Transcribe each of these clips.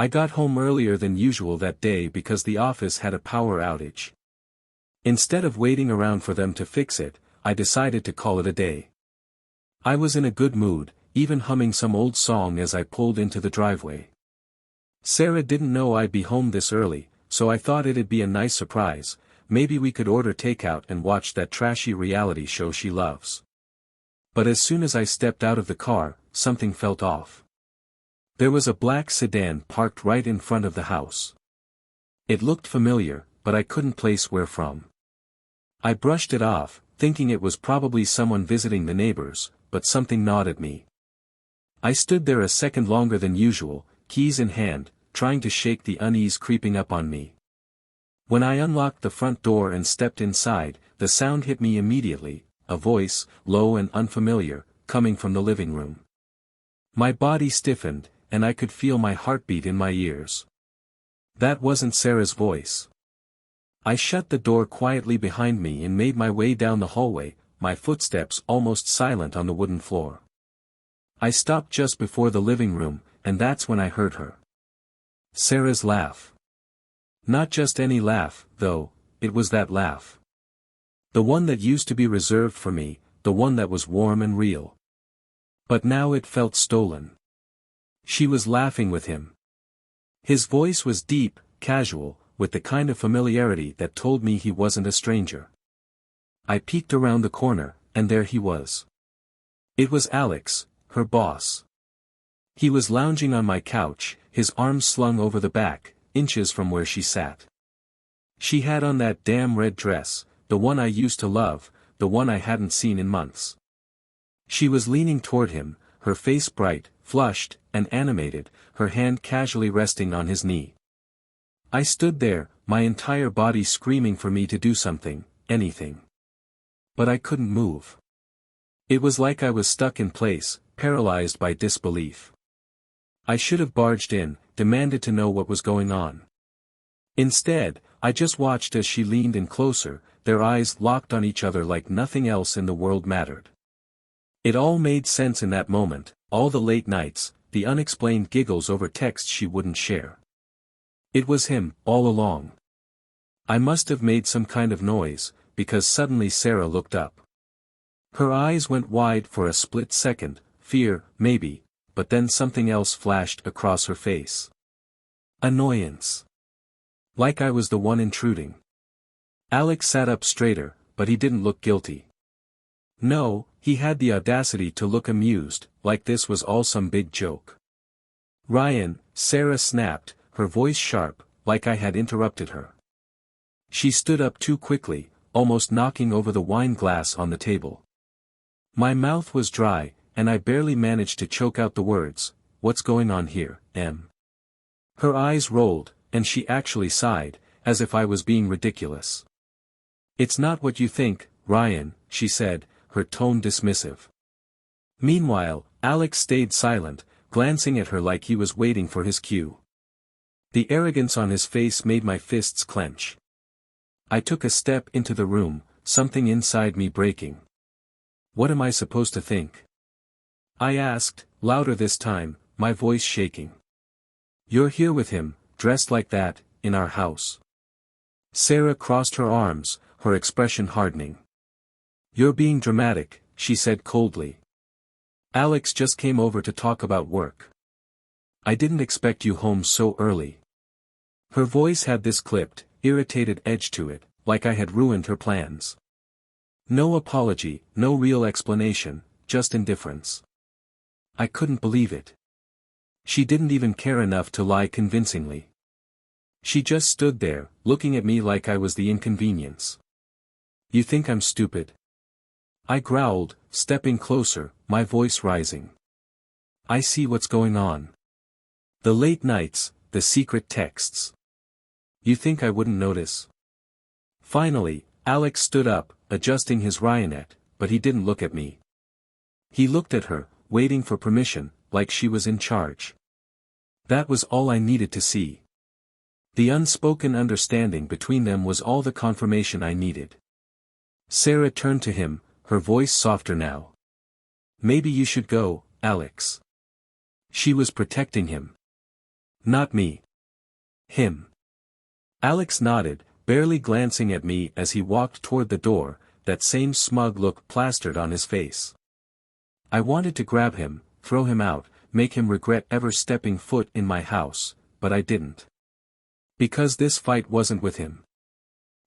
I got home earlier than usual that day because the office had a power outage. Instead of waiting around for them to fix it, I decided to call it a day. I was in a good mood, even humming some old song as I pulled into the driveway. Sarah didn't know I'd be home this early, so I thought it'd be a nice surprise. Maybe we could order takeout and watch that trashy reality show she loves. But as soon as I stepped out of the car, something felt off. There was a black sedan parked right in front of the house. It looked familiar, but I couldn't place where from. I brushed it off, thinking it was probably someone visiting the neighbors, but something gnawed at me. I stood there a second longer than usual, keys in hand, trying to shake the unease creeping up on me. When I unlocked the front door and stepped inside, the sound hit me immediately, a voice, low and unfamiliar, coming from the living room. My body stiffened, and I could feel my heartbeat in my ears. That wasn't Sarah's voice. I shut the door quietly behind me and made my way down the hallway, my footsteps almost silent on the wooden floor. I stopped just before the living room, and that's when I heard her. Sarah's laugh. Not just any laugh, though, it was that laugh. The one that used to be reserved for me, the one that was warm and real. But now it felt stolen. She was laughing with him. His voice was deep, casual, with the kind of familiarity that told me he wasn't a stranger. I peeked around the corner, and there he was. It was Alex, her boss. He was lounging on my couch, his arms slung over the back, inches from where she sat. She had on that damn red dress, the one I used to love, the one I hadn't seen in months. She was leaning toward him, her face bright, flushed, and animated, her hand casually resting on his knee. I stood there, my entire body screaming for me to do something, anything. But I couldn't move. It was like I was stuck in place, paralyzed by disbelief. I should have barged in, demanded to know what was going on. Instead, I just watched as she leaned in closer, their eyes locked on each other like nothing else in the world mattered. It all made sense in that moment, all the late nights, the unexplained giggles over texts she wouldn't share. It was him, all along. I must have made some kind of noise, because suddenly Sarah looked up. Her eyes went wide for a split second, fear, maybe, but then something else flashed across her face. Annoyance. Like I was the one intruding. Alex sat up straighter, but he didn't look guilty. No, he had the audacity to look amused, like this was all some big joke. Ryan, Sarah snapped, her voice sharp, like I had interrupted her. She stood up too quickly, almost knocking over the wine glass on the table. My mouth was dry, and I barely managed to choke out the words, "What's going on here, Em?" Her eyes rolled, and she actually sighed, as if I was being ridiculous. "It's not what you think, Ryan," she said, her tone dismissive. Meanwhile, Alex stayed silent, glancing at her like he was waiting for his cue. The arrogance on his face made my fists clench. I took a step into the room, something inside me breaking. What am I supposed to think? I asked, louder this time, my voice shaking. You're here with him, dressed like that, in our house. Sarah crossed her arms, her expression hardening. You're being dramatic, she said coldly. Alex just came over to talk about work. I didn't expect you home so early. Her voice had this clipped, irritated edge to it, like I had ruined her plans. No apology, no real explanation, just indifference. I couldn't believe it. She didn't even care enough to lie convincingly. She just stood there, looking at me like I was the inconvenience. You think I'm stupid? I growled, stepping closer, my voice rising. I see what's going on. The late nights, the secret texts. You think I wouldn't notice? Finally, Alex stood up, adjusting his Ryanette, but he didn't look at me. He looked at her, waiting for permission, like she was in charge. That was all I needed to see. The unspoken understanding between them was all the confirmation I needed. Sarah turned to him, her voice softer now. Maybe you should go, Alex. She was protecting him. Not me. Him. Alex nodded, barely glancing at me as he walked toward the door, that same smug look plastered on his face. I wanted to grab him, throw him out, make him regret ever stepping foot in my house, but I didn't. Because this fight wasn't with him.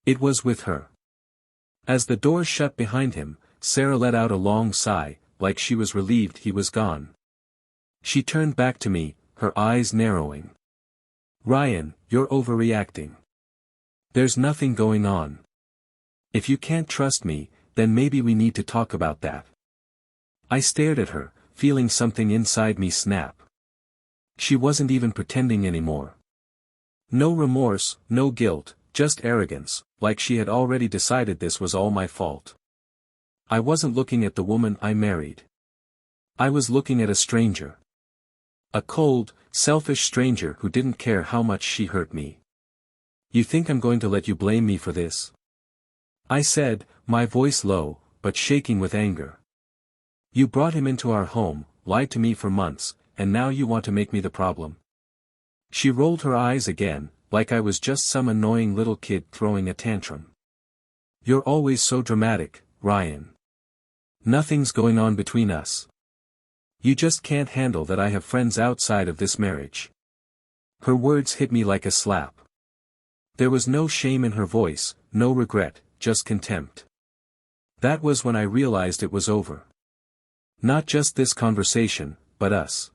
It was with her. As the door shut behind him, Sarah let out a long sigh, like she was relieved he was gone. She turned back to me, her eyes narrowing. Ryan, you're overreacting. There's nothing going on. If you can't trust me, then maybe we need to talk about that. I stared at her, feeling something inside me snap. She wasn't even pretending anymore. No remorse, no guilt, just arrogance, like she had already decided this was all my fault. I wasn't looking at the woman I married. I was looking at a stranger. A cold, selfish stranger who didn't care how much she hurt me. You think I'm going to let you blame me for this? I said, my voice low, but shaking with anger. You brought him into our home, lied to me for months, and now you want to make me the problem. She rolled her eyes again, like I was just some annoying little kid throwing a tantrum. You're always so dramatic, Ryan. Nothing's going on between us. You just can't handle that I have friends outside of this marriage. Her words hit me like a slap. There was no shame in her voice, no regret, just contempt. That was when I realized it was over. Not just this conversation, but us.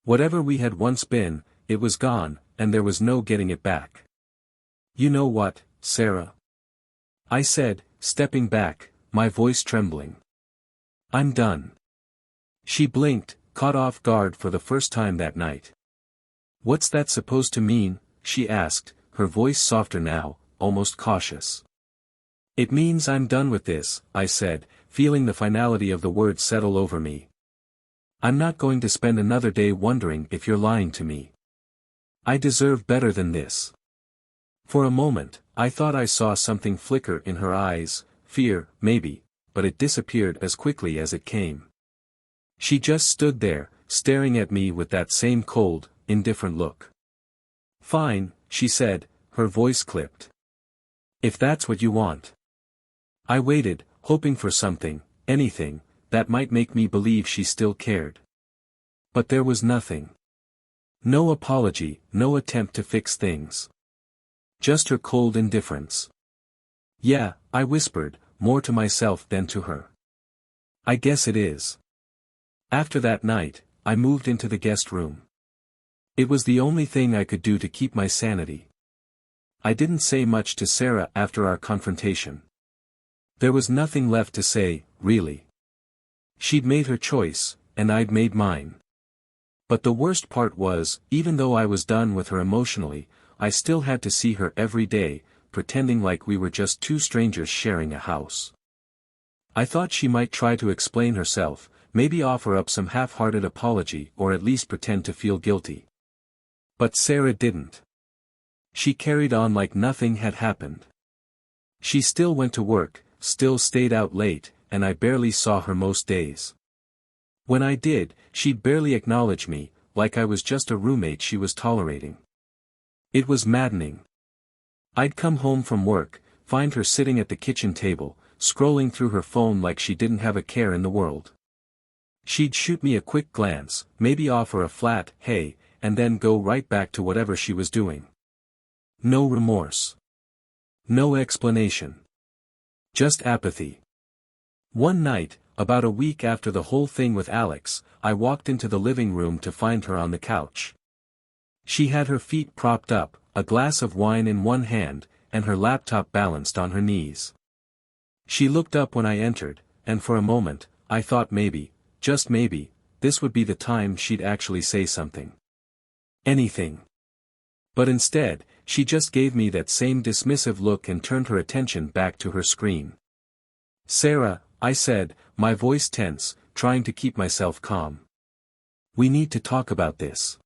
Whatever we had once been, it was gone, and there was no getting it back. You know what, Sarah? I said, stepping back, my voice trembling. I'm done. She blinked, caught off guard for the first time that night. What's that supposed to mean? She asked, her voice softer now, almost cautious. It means I'm done with this, I said, feeling the finality of the words settle over me. I'm not going to spend another day wondering if you're lying to me. I deserve better than this. For a moment, I thought I saw something flicker in her eyes, fear, maybe, but it disappeared as quickly as it came. She just stood there, staring at me with that same cold, indifferent look. Fine, she said, her voice clipped. If that's what you want. I waited, hoping for something, anything, that might make me believe she still cared. But there was nothing. No apology, no attempt to fix things. Just her cold indifference. Yeah, I whispered, more to myself than to her. I guess it is. After that night, I moved into the guest room. It was the only thing I could do to keep my sanity. I didn't say much to Sarah after our confrontation. There was nothing left to say, really. She'd made her choice, and I'd made mine. But the worst part was, even though I was done with her emotionally, I still had to see her every day, pretending like we were just two strangers sharing a house. I thought she might try to explain herself, maybe offer up some half-hearted apology or at least pretend to feel guilty. But Sarah didn't. She carried on like nothing had happened. She still went to work, still stayed out late, and I barely saw her most days. When I did, she'd barely acknowledge me, like I was just a roommate she was tolerating. It was maddening. I'd come home from work, find her sitting at the kitchen table, scrolling through her phone like she didn't have a care in the world. She'd shoot me a quick glance, maybe offer a flat, hey, and then go right back to whatever she was doing. No remorse. No explanation. Just apathy. One night, about a week after the whole thing with Alex, I walked into the living room to find her on the couch. She had her feet propped up, a glass of wine in one hand, and her laptop balanced on her knees. She looked up when I entered, and for a moment, I thought maybe, just maybe, this would be the time she'd actually say something. Anything. But instead, she just gave me that same dismissive look and turned her attention back to her screen. Sarah, I said, my voice tense, trying to keep myself calm. We need to talk about this.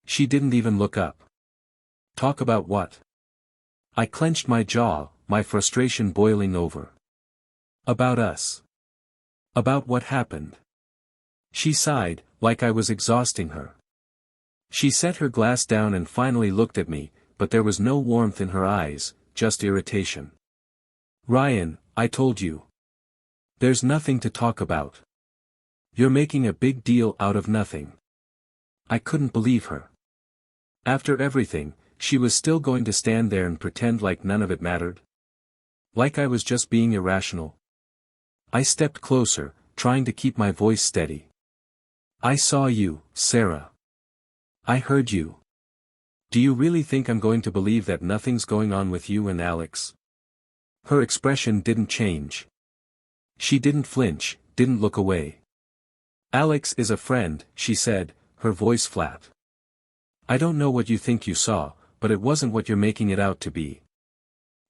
She didn't even look up. Talk about what? I clenched my jaw, my frustration boiling over. About us. About what happened. She sighed, like I was exhausting her. She set her glass down and finally looked at me, but there was no warmth in her eyes, just irritation. "Ryan, I told you. There's nothing to talk about. You're making a big deal out of nothing." I couldn't believe her. After everything, she was still going to stand there and pretend like none of it mattered? Like I was just being irrational? I stepped closer, trying to keep my voice steady. "I saw you, Sarah. I heard you. Do you really think I'm going to believe that nothing's going on with you and Alex?" Her expression didn't change. She didn't flinch, didn't look away. "Alex is a friend," she said, her voice flat. "I don't know what you think you saw, but it wasn't what you're making it out to be."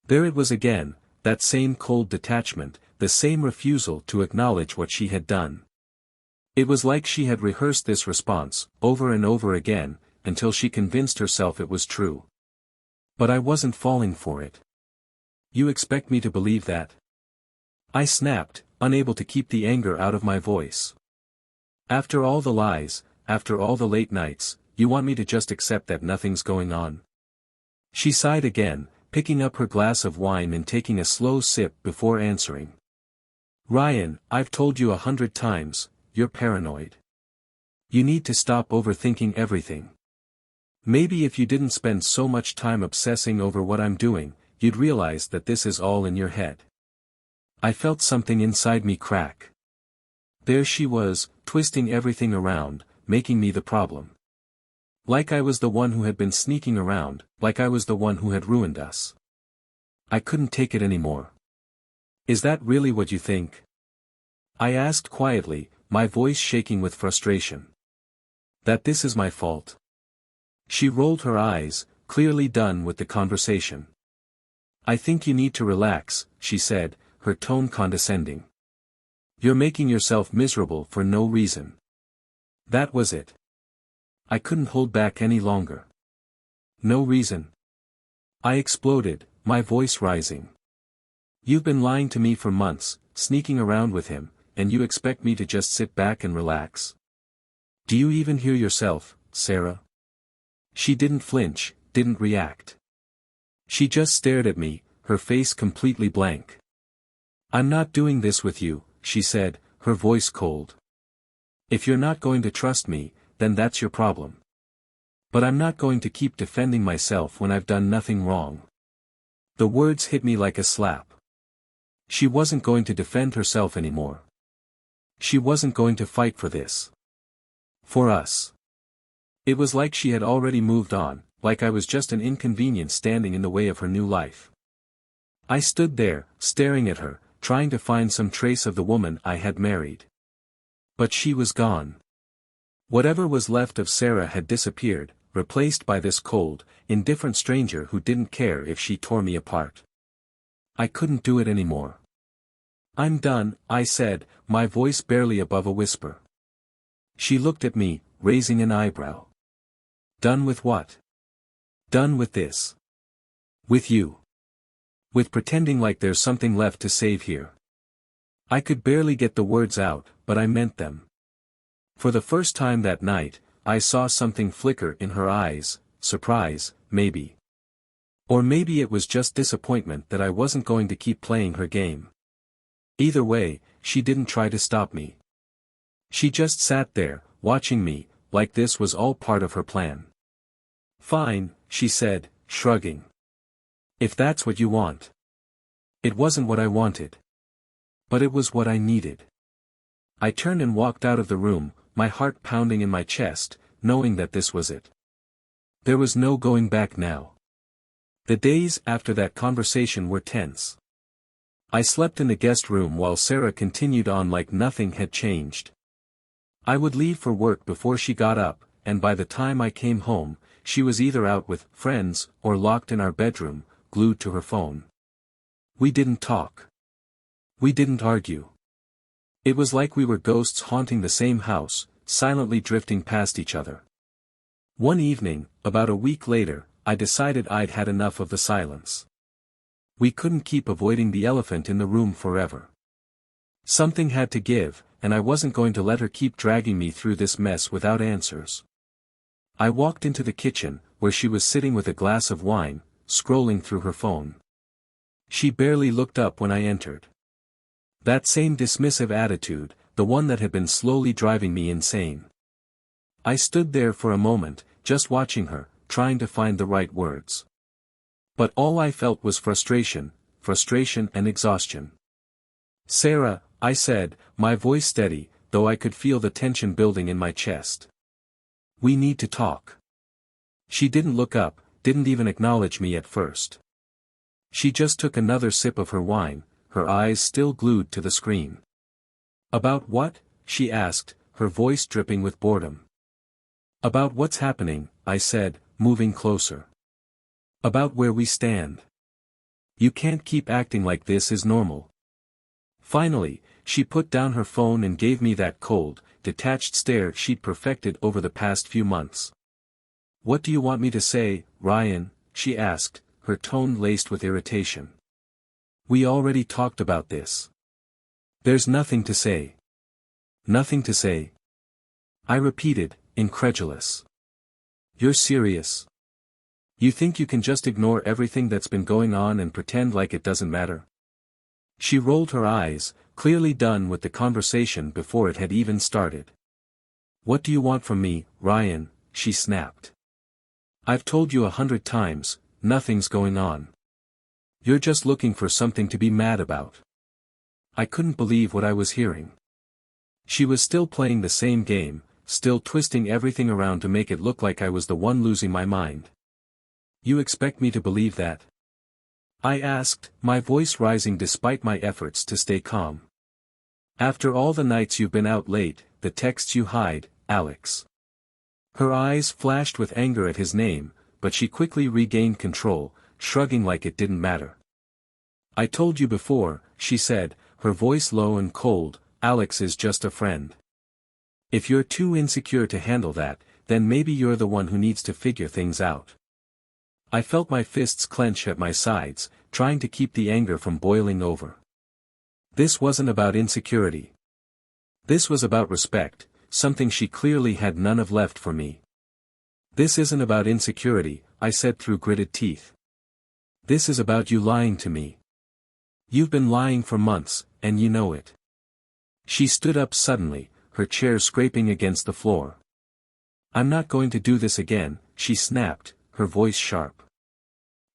There it was again, that same cold detachment, the same refusal to acknowledge what she had done. It was like she had rehearsed this response, over and over again, until she convinced herself it was true. But I wasn't falling for it. "You expect me to believe that?" I snapped, unable to keep the anger out of my voice. "After all the lies, after all the late nights, you want me to just accept that nothing's going on?" She sighed again, picking up her glass of wine and taking a slow sip before answering. "Ryan, I've told you 100 times, you're paranoid. You need to stop overthinking everything. Maybe if you didn't spend so much time obsessing over what I'm doing, you'd realize that this is all in your head." I felt something inside me crack. There she was, twisting everything around, making me the problem. Like I was the one who had been sneaking around, like I was the one who had ruined us. I couldn't take it anymore. "Is that really what you think?" I asked quietly, my voice shaking with frustration. "That this is my fault?" She rolled her eyes, clearly done with the conversation. "I think you need to relax," she said, her tone condescending. "You're making yourself miserable for no reason." That was it. I couldn't hold back any longer. "No reason?" I exploded, my voice rising. "You've been lying to me for months, sneaking around with him, and you expect me to just sit back and relax? Do you even hear yourself, Sarah?" She didn't flinch, didn't react. She just stared at me, her face completely blank. "I'm not doing this with you," she said, her voice cold. "If you're not going to trust me, then that's your problem. But I'm not going to keep defending myself when I've done nothing wrong." The words hit me like a slap. She wasn't going to defend herself anymore. She wasn't going to fight for this. For us. It was like she had already moved on, like I was just an inconvenience standing in the way of her new life. I stood there, staring at her, trying to find some trace of the woman I had married. But she was gone. Whatever was left of Sarah had disappeared, replaced by this cold, indifferent stranger who didn't care if she tore me apart. I couldn't do it anymore. "I'm done," I said, my voice barely above a whisper. She looked at me, raising an eyebrow. "Done with what?" "Done with this. With you. With pretending like there's something left to save here." I could barely get the words out, but I meant them. For the first time that night, I saw something flicker in her eyes, surprise, maybe. Or maybe it was just disappointment that I wasn't going to keep playing her game. Either way, she didn't try to stop me. She just sat there, watching me, like this was all part of her plan. "Fine," she said, shrugging. "If that's what you want." It wasn't what I wanted. But it was what I needed. I turned and walked out of the room, my heart pounding in my chest, knowing that this was it. There was no going back now. The days after that conversation were tense. I slept in the guest room while Sarah continued on like nothing had changed. I would leave for work before she got up, and by the time I came home, she was either out with friends or locked in our bedroom, glued to her phone. We didn't talk. We didn't argue. It was like we were ghosts haunting the same house, silently drifting past each other. One evening, about a week later, I decided I'd had enough of the silence. We couldn't keep avoiding the elephant in the room forever. Something had to give, and I wasn't going to let her keep dragging me through this mess without answers. I walked into the kitchen, where she was sitting with a glass of wine, scrolling through her phone. She barely looked up when I entered. That same dismissive attitude, the one that had been slowly driving me insane. I stood there for a moment, just watching her, trying to find the right words. But all I felt was frustration and exhaustion. "Sarah," I said, my voice steady, though I could feel the tension building in my chest. "We need to talk." She didn't look up, didn't even acknowledge me at first. She just took another sip of her wine, her eyes still glued to the screen. "About what?" she asked, her voice dripping with boredom. "About what's happening," I said, moving closer. "About where we stand. You can't keep acting like this is normal." Finally, she put down her phone and gave me that cold, detached stare she'd perfected over the past few months. "What do you want me to say, Ryan?" she asked, her tone laced with irritation. "We already talked about this. There's nothing to say." "Nothing to say?" I repeated, incredulous. "You're serious? You think you can just ignore everything that's been going on and pretend like it doesn't matter?" She rolled her eyes, clearly done with the conversation before it had even started. "What do you want from me, Ryan?" she snapped. "I've told you 100 times, nothing's going on. You're just looking for something to be mad about." I couldn't believe what I was hearing. She was still playing the same game, still twisting everything around to make it look like I was the one losing my mind. "You expect me to believe that?" I asked, my voice rising despite my efforts to stay calm. "After all the nights you've been out late, the texts you hide, Alex." Her eyes flashed with anger at his name, but she quickly regained control, shrugging like it didn't matter. "I told you before," she said, her voice low and cold, "Alex is just a friend. If you're too insecure to handle that, then maybe you're the one who needs to figure things out." I felt my fists clench at my sides, trying to keep the anger from boiling over. This wasn't about insecurity. This was about respect, something she clearly had none of left for me. "This isn't about insecurity," I said through gritted teeth. "This is about you lying to me. You've been lying for months, and you know it." She stood up suddenly, her chair scraping against the floor. "I'm not going to do this again," she snapped, her voice sharp.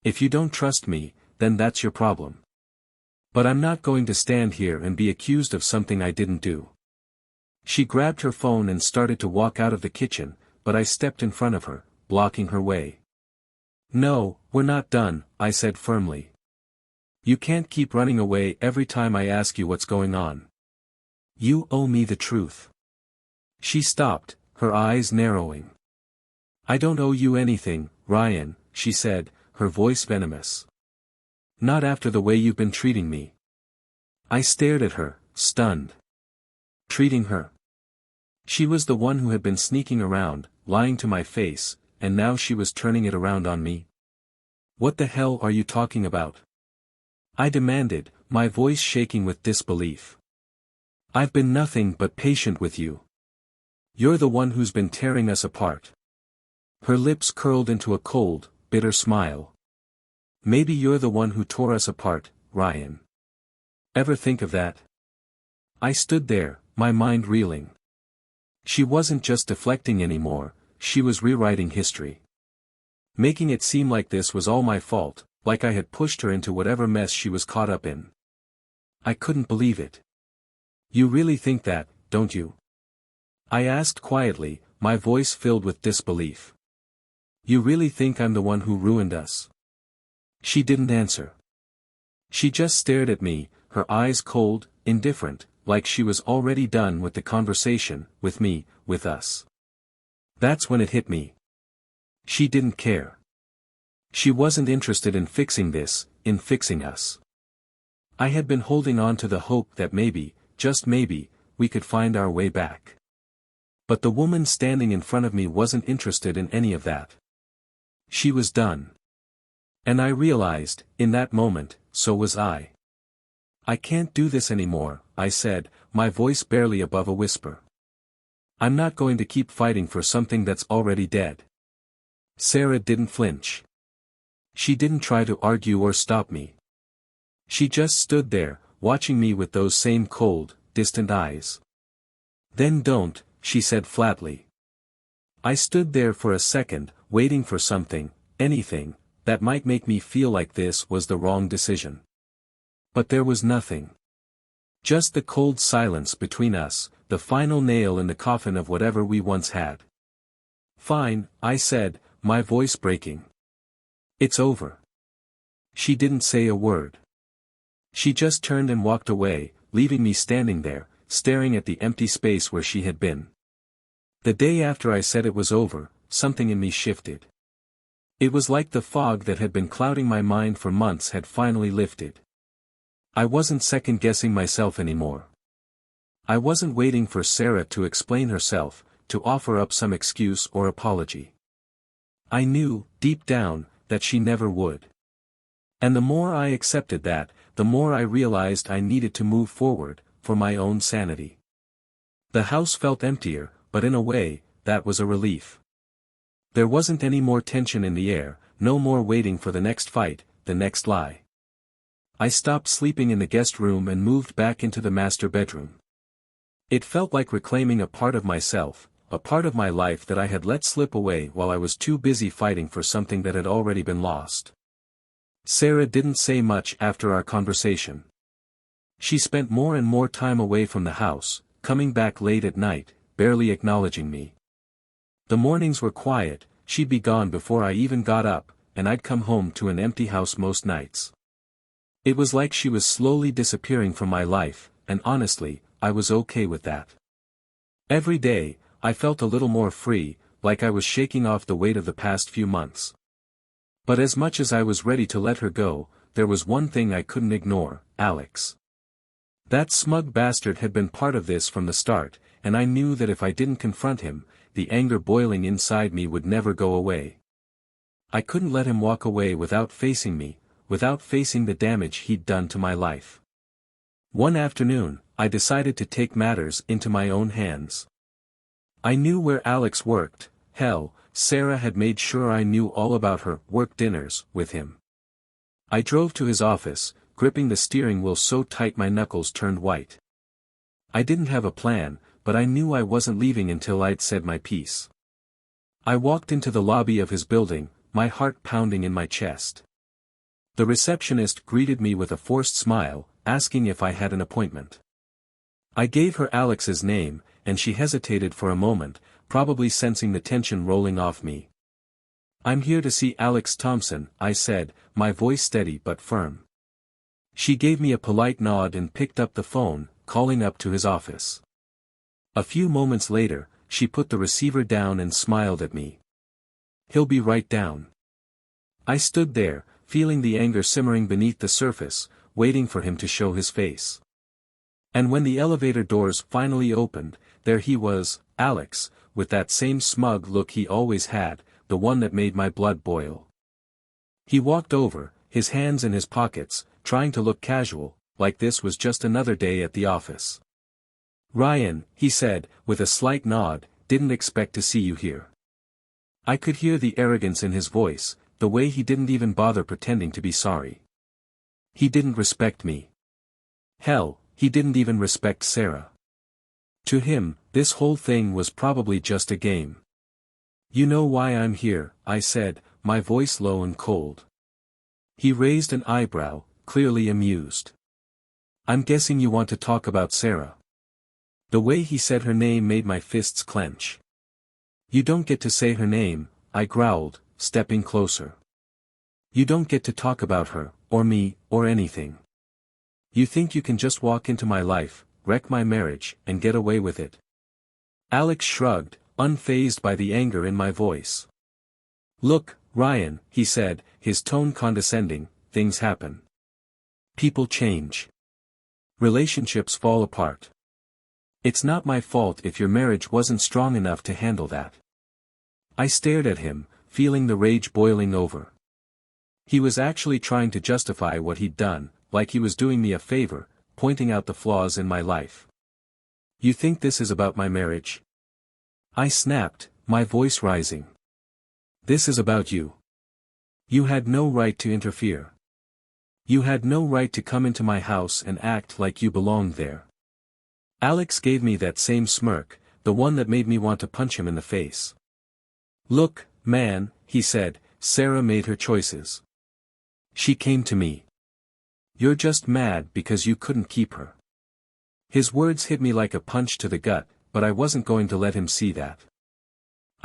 "If you don't trust me, then that's your problem. But I'm not going to stand here and be accused of something I didn't do." She grabbed her phone and started to walk out of the kitchen, but I stepped in front of her, blocking her way. "No, we're not done," I said firmly. "You can't keep running away every time I ask you what's going on. You owe me the truth." She stopped, her eyes narrowing. "I don't owe you anything, Ryan," she said, her voice venomous. "Not after the way you've been treating me." I stared at her, stunned. Treating her? She was the one who had been sneaking around, lying to my face, and now she was turning it around on me. "What the hell are you talking about?" I demanded, my voice shaking with disbelief. "I've been nothing but patient with you. You're the one who's been tearing us apart." Her lips curled into a cold, bitter smile. "Maybe you're the one who tore us apart, Ryan. Ever think of that?" I stood there, my mind reeling. She wasn't just deflecting anymore, she was rewriting history. Making it seem like this was all my fault, like I had pushed her into whatever mess she was caught up in. I couldn't believe it. "You really think that, don't you?" I asked quietly, my voice filled with disbelief. "You really think I'm the one who ruined us?" She didn't answer. She just stared at me, her eyes cold, indifferent, like she was already done with the conversation, with me, with us. That's when it hit me. She didn't care. She wasn't interested in fixing this, in fixing us. I had been holding on to the hope that maybe, just maybe, we could find our way back. But the woman standing in front of me wasn't interested in any of that. She was done. And I realized, in that moment, so was I. "I can't do this anymore," I said, my voice barely above a whisper. "I'm not going to keep fighting for something that's already dead." Sarah didn't flinch. She didn't try to argue or stop me. She just stood there, watching me with those same cold, distant eyes. "Then don't," she said flatly. I stood there for a second, waiting for something, anything, that might make me feel like this was the wrong decision. But there was nothing. Just the cold silence between us, the final nail in the coffin of whatever we once had. "Fine," I said, my voice breaking. "It's over." She didn't say a word. She just turned and walked away, leaving me standing there, staring at the empty space where she had been. The day after I said it was over, something in me shifted. It was like the fog that had been clouding my mind for months had finally lifted. I wasn't second-guessing myself anymore. I wasn't waiting for Sarah to explain herself, to offer up some excuse or apology. I knew, deep down, that she never would. And the more I accepted that, the more I realized I needed to move forward, for my own sanity. The house felt emptier, but in a way, that was a relief. There wasn't any more tension in the air, no more waiting for the next fight, the next lie. I stopped sleeping in the guest room and moved back into the master bedroom. It felt like reclaiming a part of myself, a part of my life that I had let slip away while I was too busy fighting for something that had already been lost. Sarah didn't say much after our conversation. She spent more and more time away from the house, coming back late at night, barely acknowledging me. The mornings were quiet, she'd be gone before I even got up, and I'd come home to an empty house most nights. It was like she was slowly disappearing from my life, and honestly, I was okay with that. Every day, I felt a little more free, like I was shaking off the weight of the past few months. But as much as I was ready to let her go, there was one thing I couldn't ignore: Alex. That smug bastard had been part of this from the start, and I knew that if I didn't confront him, the anger boiling inside me would never go away. I couldn't let him walk away without facing me, without facing the damage he'd done to my life. One afternoon, I decided to take matters into my own hands. I knew where Alex worked. Hell, Sarah had made sure I knew all about her work dinners with him. I drove to his office, gripping the steering wheel so tight my knuckles turned white. I didn't have a plan, but I knew I wasn't leaving until I'd said my piece. I walked into the lobby of his building, my heart pounding in my chest. The receptionist greeted me with a forced smile, asking if I had an appointment. I gave her Alex's name, and she hesitated for a moment, probably sensing the tension rolling off me. "I'm here to see Alex Thompson," I said, my voice steady but firm. She gave me a polite nod and picked up the phone, calling up to his office. A few moments later, she put the receiver down and smiled at me. "He'll be right down." I stood there, feeling the anger simmering beneath the surface, waiting for him to show his face. And when the elevator doors finally opened, there he was, Alex, with that same smug look he always had, the one that made my blood boil. He walked over, his hands in his pockets, trying to look casual, like this was just another day at the office. "Ryan," he said, with a slight nod, "didn't expect to see you here." I could hear the arrogance in his voice, the way he didn't even bother pretending to be sorry. He didn't respect me. Hell, he didn't even respect Sarah. To him, this whole thing was probably just a game. "You know why I'm here," I said, my voice low and cold. He raised an eyebrow, clearly amused. "I'm guessing you want to talk about Sarah." The way he said her name made my fists clench. "You don't get to say her name," I growled, stepping closer. "You don't get to talk about her, or me, or anything. You think you can just walk into my life, wreck my marriage, and get away with it?" Alex shrugged, unfazed by the anger in my voice. "Look, Ryan," he said, his tone condescending, "things happen. People change. Relationships fall apart. It's not my fault if your marriage wasn't strong enough to handle that." I stared at him, feeling the rage boiling over. He was actually trying to justify what he'd done, like he was doing me a favor, pointing out the flaws in my life. "You think this is about my marriage?" I snapped, my voice rising. This is about you. You had no right to interfere. You had no right to come into my house and act like you belonged there. Alex gave me that same smirk, the one that made me want to punch him in the face. Look, man, he said, Sarah made her choices. She came to me. You're just mad because you couldn't keep her. His words hit me like a punch to the gut, but I wasn't going to let him see that.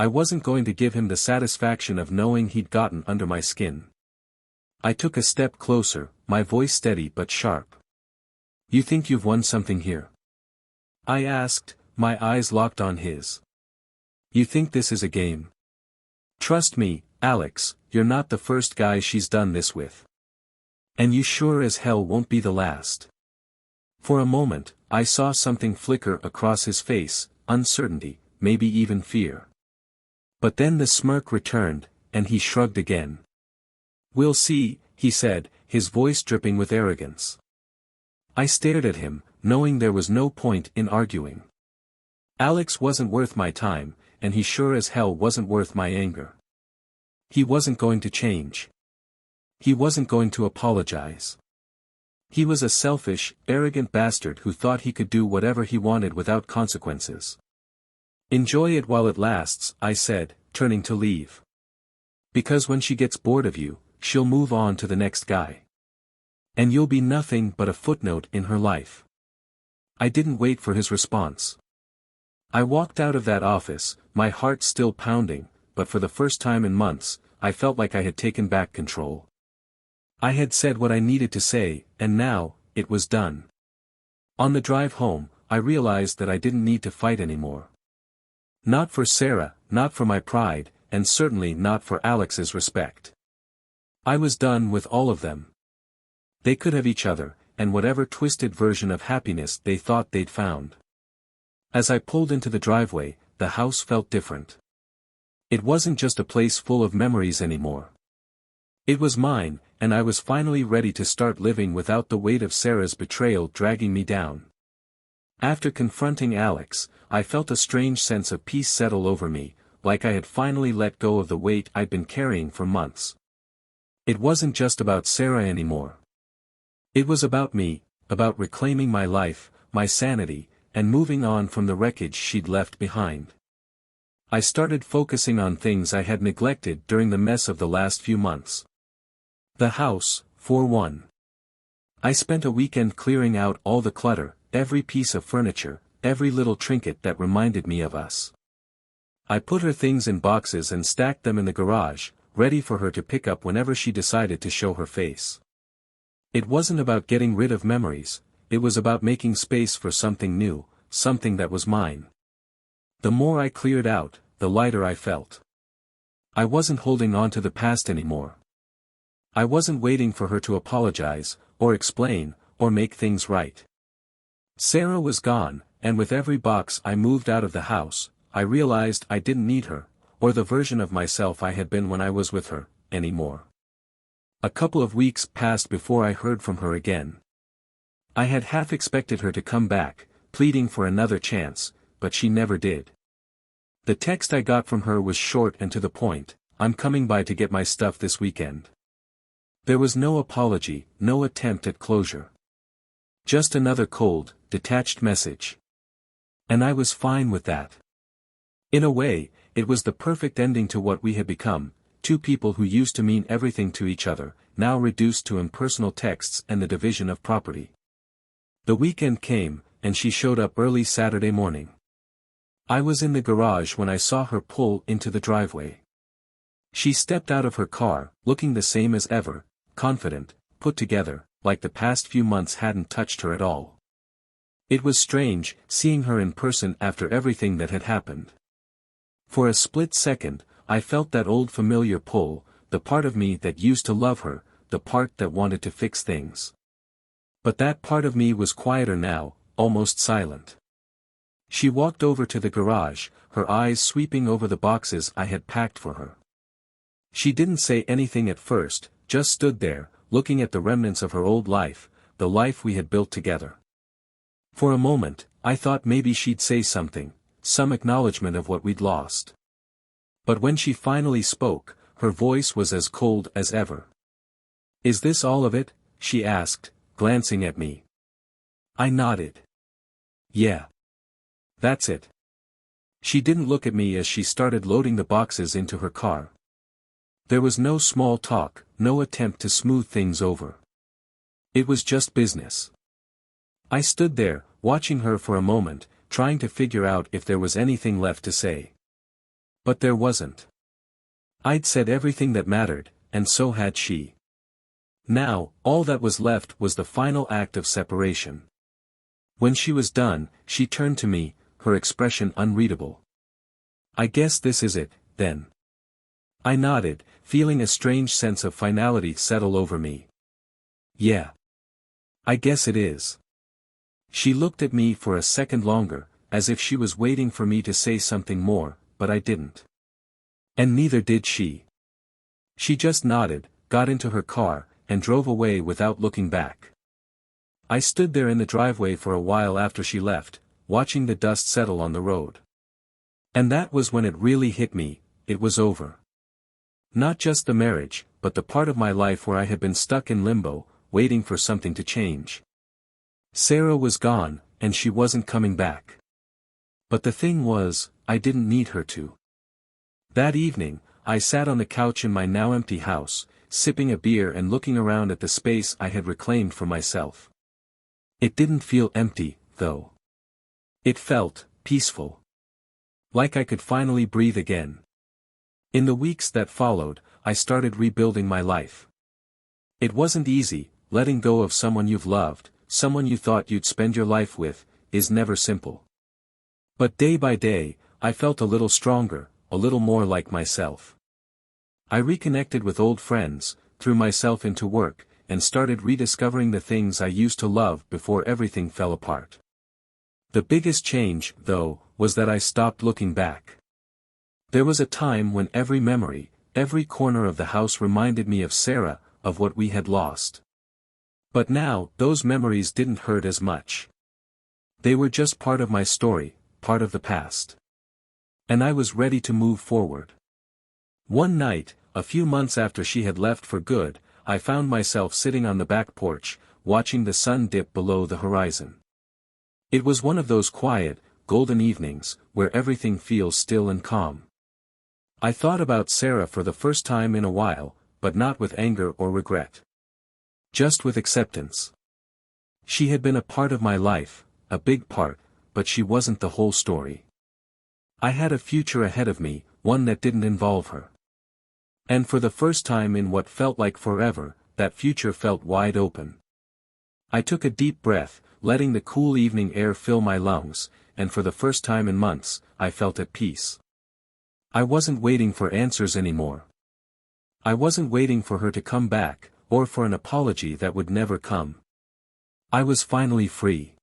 I wasn't going to give him the satisfaction of knowing he'd gotten under my skin. I took a step closer, my voice steady but sharp. You think you've won something here? I asked, my eyes locked on his. You think this is a game? Trust me, Alex, you're not the first guy she's done this with. And you sure as hell won't be the last. For a moment, I saw something flicker across his face, uncertainty, maybe even fear. But then the smirk returned, and he shrugged again. We'll see, he said, his voice dripping with arrogance. I stared at him, knowing there was no point in arguing. Alex wasn't worth my time, and he sure as hell wasn't worth my anger. He wasn't going to change. He wasn't going to apologize. He was a selfish, arrogant bastard who thought he could do whatever he wanted without consequences. Enjoy it while it lasts, I said, turning to leave. Because when she gets bored of you, she'll move on to the next guy. And you'll be nothing but a footnote in her life. I didn't wait for his response. I walked out of that office, my heart still pounding, but for the first time in months, I felt like I had taken back control. I had said what I needed to say, and now, it was done. On the drive home, I realized that I didn't need to fight anymore. Not for Sarah, not for my pride, and certainly not for Alex's respect. I was done with all of them. They could have each other, and whatever twisted version of happiness they thought they'd found. As I pulled into the driveway, the house felt different. It wasn't just a place full of memories anymore. It was mine, and I was finally ready to start living without the weight of Sarah's betrayal dragging me down. After confronting Alex, I felt a strange sense of peace settle over me, like I had finally let go of the weight I'd been carrying for months. It wasn't just about Sarah anymore. It was about me, about reclaiming my life, my sanity, and moving on from the wreckage she'd left behind. I started focusing on things I had neglected during the mess of the last few months. The house, for one. I spent a weekend clearing out all the clutter, every piece of furniture, every little trinket that reminded me of us. I put her things in boxes and stacked them in the garage, ready for her to pick up whenever she decided to show her face. It wasn't about getting rid of memories, it was about making space for something new, something that was mine. The more I cleared out, the lighter I felt. I wasn't holding on to the past anymore. I wasn't waiting for her to apologize, or explain, or make things right. Sarah was gone, and with every box I moved out of the house, I realized I didn't need her, or the version of myself I had been when I was with her, anymore. A couple of weeks passed before I heard from her again. I had half expected her to come back, pleading for another chance, but she never did. The text I got from her was short and to the point, I'm coming by to get my stuff this weekend. There was no apology, no attempt at closure. Just another cold, detached message. And I was fine with that. In a way, it was the perfect ending to what we had become, two people who used to mean everything to each other, now reduced to impersonal texts and the division of property. The weekend came, and she showed up early Saturday morning. I was in the garage when I saw her pull into the driveway. She stepped out of her car, looking the same as ever, confident, put together, like the past few months hadn't touched her at all. It was strange, seeing her in person after everything that had happened. For a split second, I felt that old familiar pull, the part of me that used to love her, the part that wanted to fix things. But that part of me was quieter now, almost silent. She walked over to the garage, her eyes sweeping over the boxes I had packed for her. She didn't say anything at first, just stood there, looking at the remnants of her old life, the life we had built together. For a moment, I thought maybe she'd say something, some acknowledgement of what we'd lost. But when she finally spoke, her voice was as cold as ever. "Is this all of it?" she asked, glancing at me. I nodded. "Yeah. That's it." She didn't look at me as she started loading the boxes into her car. There was no small talk, no attempt to smooth things over. It was just business. I stood there, watching her for a moment, trying to figure out if there was anything left to say. But there wasn't. I'd said everything that mattered, and so had she. Now, all that was left was the final act of separation. When she was done, she turned to me, her expression unreadable. "I guess this is it, then." I nodded, feeling a strange sense of finality settle over me. "Yeah. I guess it is." She looked at me for a second longer, as if she was waiting for me to say something more, but I didn't. And neither did she. She just nodded, got into her car, and drove away without looking back. I stood there in the driveway for a while after she left, watching the dust settle on the road. And that was when it really hit me, it was over. Not just the marriage, but the part of my life where I had been stuck in limbo, waiting for something to change. Sarah was gone, and she wasn't coming back. But the thing was, I didn't need her to. That evening, I sat on the couch in my now empty house, sipping a beer and looking around at the space I had reclaimed for myself. It didn't feel empty, though. It felt peaceful. Like I could finally breathe again. In the weeks that followed, I started rebuilding my life. It wasn't easy. Letting go of someone you've loved, someone you thought you'd spend your life with, is never simple. But day by day, I felt a little stronger, a little more like myself. I reconnected with old friends, threw myself into work, and started rediscovering the things I used to love before everything fell apart. The biggest change, though, was that I stopped looking back. There was a time when every memory, every corner of the house reminded me of Sarah, of what we had lost. But now, those memories didn't hurt as much. They were just part of my story, part of the past. And I was ready to move forward. One night, a few months after she had left for good, I found myself sitting on the back porch, watching the sun dip below the horizon. It was one of those quiet, golden evenings, where everything feels still and calm. I thought about Sarah for the first time in a while, but not with anger or regret. Just with acceptance. She had been a part of my life, a big part, but she wasn't the whole story. I had a future ahead of me, one that didn't involve her. And for the first time in what felt like forever, that future felt wide open. I took a deep breath, letting the cool evening air fill my lungs, and for the first time in months, I felt at peace. I wasn't waiting for answers anymore. I wasn't waiting for her to come back, or for an apology that would never come. I was finally free.